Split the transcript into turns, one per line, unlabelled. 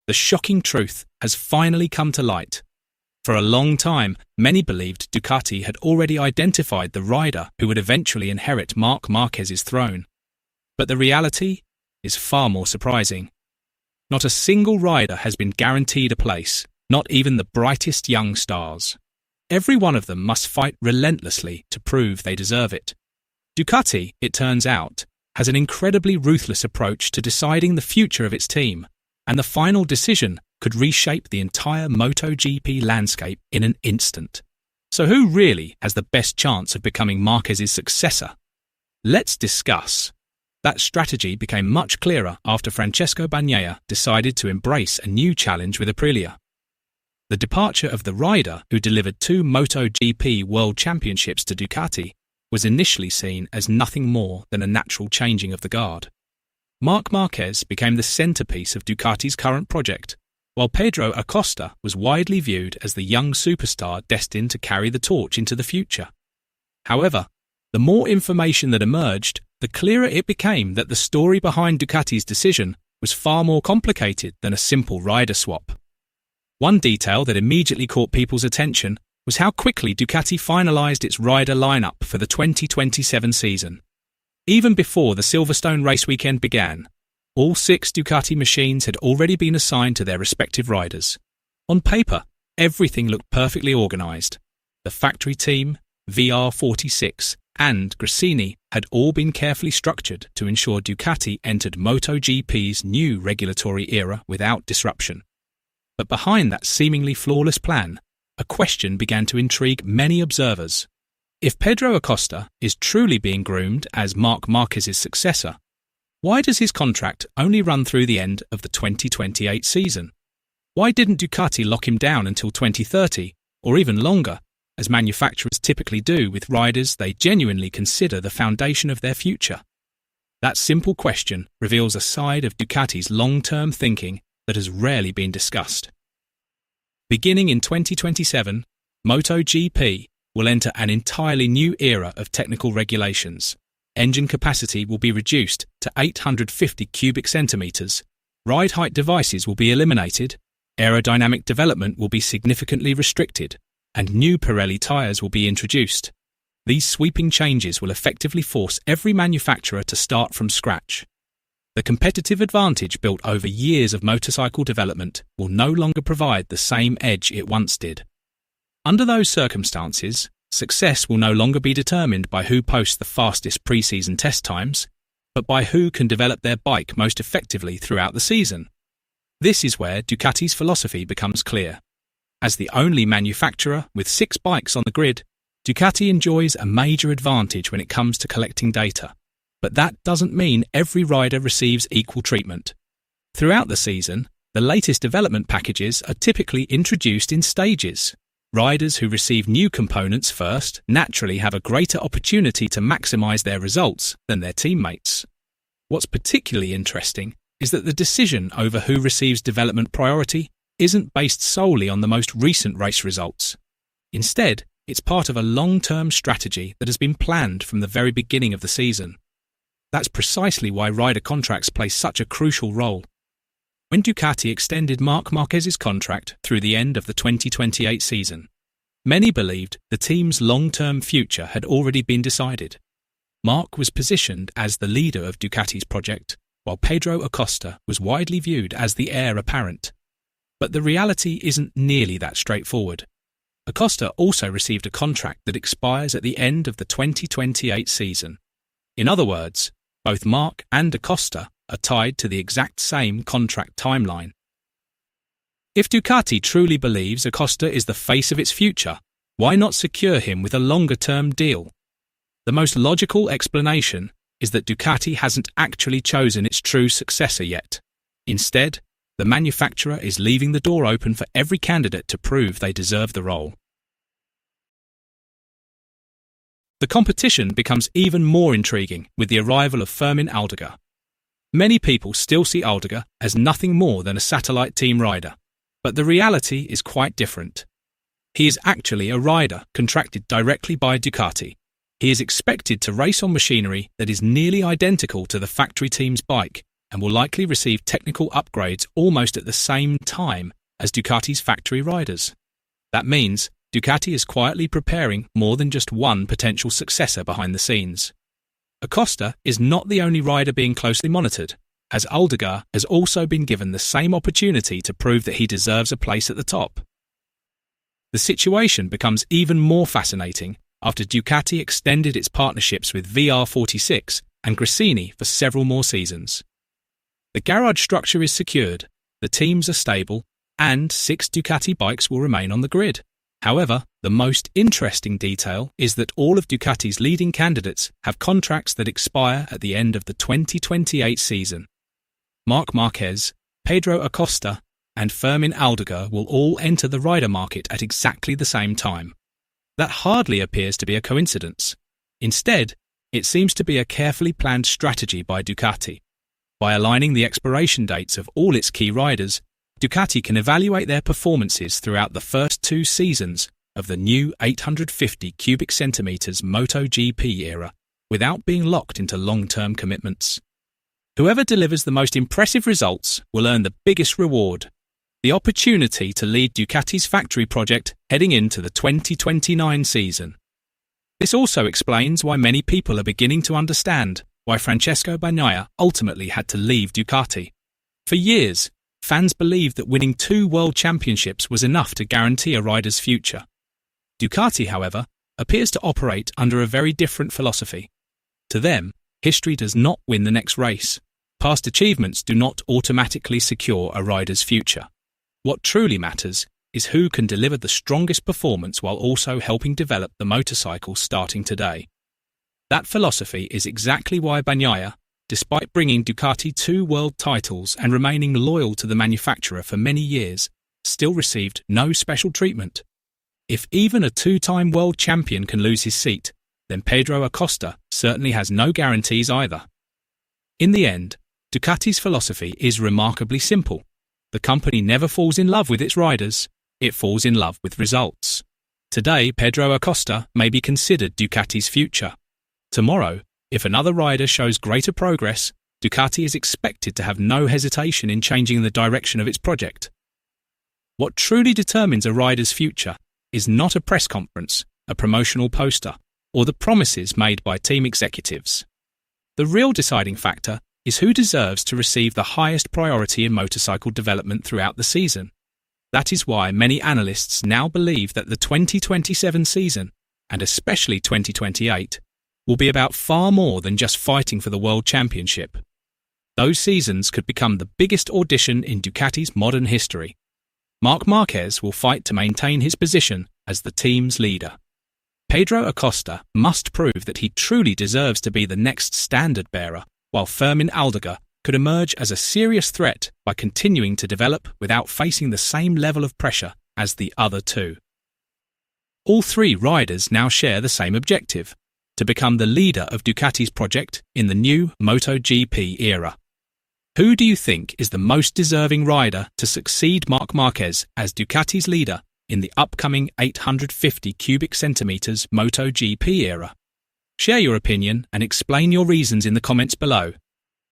the shocking truth has finally come to light. For a long time, many believed Ducati had already identified the rider who would eventually inherit Marc Marquez's throne. But the reality is far more surprising. Not a single rider has been guaranteed a place, not even the brightest young stars. Every one of them must fight relentlessly to prove they deserve it. Ducati, it turns out, has an incredibly ruthless approach to deciding the future of its team, and the final decision could reshape the entire MotoGP landscape in an instant. So who really has the best chance of becoming Marquez's successor? Let's discuss. That strategy became much clearer after Francesco Bagnaia decided to embrace a new challenge with Aprilia. The departure of the rider who delivered 2 MotoGP World Championships to Ducati was initially seen as nothing more than a natural changing of the guard. Marc Marquez became the centerpiece of Ducati's current project, while Pedro Acosta was widely viewed as the young superstar destined to carry the torch into the future. However, the more information that emerged, the clearer it became that the story behind Ducati's decision was far more complicated than a simple rider swap. One detail that immediately caught people's attention was how quickly Ducati finalised its rider lineup for the 2027 season. Even before the Silverstone race weekend began, all 6 Ducati machines had already been assigned to their respective riders. On paper, everything looked perfectly organised. The factory team, VR46, and Gresini had all been carefully structured to ensure Ducati entered MotoGP's new regulatory era without disruption. But behind that seemingly flawless plan, a question began to intrigue many observers. If Pedro Acosta is truly being groomed as Marc Marquez's successor, why does his contract only run through the end of the 2028 season? Why didn't Ducati lock him down until 2030, or even longer, as manufacturers typically do with riders they genuinely consider the foundation of their future? That simple question reveals a side of Ducati's long-term thinking that has rarely been discussed. Beginning in 2027, MotoGP will enter an entirely new era of technical regulations. Engine capacity will be reduced to 850 cubic centimetres, ride height devices will be eliminated, aerodynamic development will be significantly restricted, and new Pirelli tyres will be introduced. These sweeping changes will effectively force every manufacturer to start from scratch. The competitive advantage built over years of motorcycle development will no longer provide the same edge it once did. Under those circumstances, success will no longer be determined by who posts the fastest pre-season test times, but by who can develop their bike most effectively throughout the season. This is where Ducati's philosophy becomes clear. As the only manufacturer with 6 bikes on the grid, Ducati enjoys a major advantage when it comes to collecting data. But that doesn't mean every rider receives equal treatment. Throughout the season, the latest development packages are typically introduced in stages. Riders who receive new components first naturally have a greater opportunity to maximise their results than their teammates. What's particularly interesting is that the decision over who receives development priority isn't based solely on the most recent race results. Instead, it's part of a long-term strategy that has been planned from the very beginning of the season. That's precisely why rider contracts play such a crucial role. When Ducati extended Marc Marquez's contract through the end of the 2028 season, many believed the team's long-term future had already been decided. Marc was positioned as the leader of Ducati's project, while Pedro Acosta was widely viewed as the heir apparent. But the reality isn't nearly that straightforward. Acosta also received a contract that expires at the end of the 2028 season. In other words, both Marc and Acosta are tied to the exact same contract timeline. If Ducati truly believes Acosta is the face of its future, why not secure him with a longer-term deal? The most logical explanation is that Ducati hasn't actually chosen its true successor yet. Instead, the manufacturer is leaving the door open for every candidate to prove they deserve the role. The competition becomes even more intriguing with the arrival of Fermin Aldiger. Many people still see Aldiger as nothing more than a satellite team rider, but the reality is quite different. He is actually a rider contracted directly by Ducati. He is expected to race on machinery that is nearly identical to the factory team's bike and will likely receive technical upgrades almost at the same time as Ducati's factory riders. That means Ducati is quietly preparing more than just one potential successor behind the scenes. Acosta is not the only rider being closely monitored, as Aldegar has also been given the same opportunity to prove that he deserves a place at the top. The situation becomes even more fascinating after Ducati extended its partnerships with VR46 and Gresini for several more seasons. The garage structure is secured, the teams are stable, and 6 Ducati bikes will remain on the grid. However, the most interesting detail is that all of Ducati's leading candidates have contracts that expire at the end of the 2028 season. Marc Marquez, Pedro Acosta, and Fermin Aldegar will all enter the rider market at exactly the same time. That hardly appears to be a coincidence. Instead, it seems to be a carefully planned strategy by Ducati. By aligning the expiration dates of all its key riders, Ducati can evaluate their performances throughout the first 2 seasons of the new 850 cubic centimeters MotoGP era without being locked into long-term commitments. Whoever delivers the most impressive results will earn the biggest reward, the opportunity to lead Ducati's factory project heading into the 2029 season. This also explains why many people are beginning to understand why Francesco Bagnaia ultimately had to leave Ducati. For years, fans believed that winning 2 world championships was enough to guarantee a rider's future. Ducati, however, appears to operate under a very different philosophy. To them, history does not win the next race. Past achievements do not automatically secure a rider's future. What truly matters is who can deliver the strongest performance while also helping develop the motorcycle starting today. That philosophy is exactly why Bagnaia, despite bringing Ducati 2 world titles and remaining loyal to the manufacturer for many years, still received no special treatment. If even a 2-time world champion can lose his seat, then Pedro Acosta certainly has no guarantees either. In the end, Ducati's philosophy is remarkably simple. The company never falls in love with its riders, it falls in love with results. Today, Pedro Acosta may be considered Ducati's future. Tomorrow, if another rider shows greater progress, Ducati is expected to have no hesitation in changing the direction of its project. What truly determines a rider's future is not a press conference, a promotional poster, or the promises made by team executives. The real deciding factor is who deserves to receive the highest priority in motorcycle development throughout the season. That is why many analysts now believe that the 2027 season, and especially 2028, will be about far more than just fighting for the World Championship. Those seasons could become the biggest audition in Ducati's modern history. Marc Marquez will fight to maintain his position as the team's leader. Pedro Acosta must prove that he truly deserves to be the next standard bearer, while Fermin Aldegar could emerge as a serious threat by continuing to develop without facing the same level of pressure as the other 2. All 3 riders now share the same objective: to become the leader of Ducati's project in the new MotoGP era. Who do you think is the most deserving rider to succeed Marc Marquez as Ducati's leader in the upcoming 850 cubic centimeters MotoGP era? Share your opinion and explain your reasons in the comments below.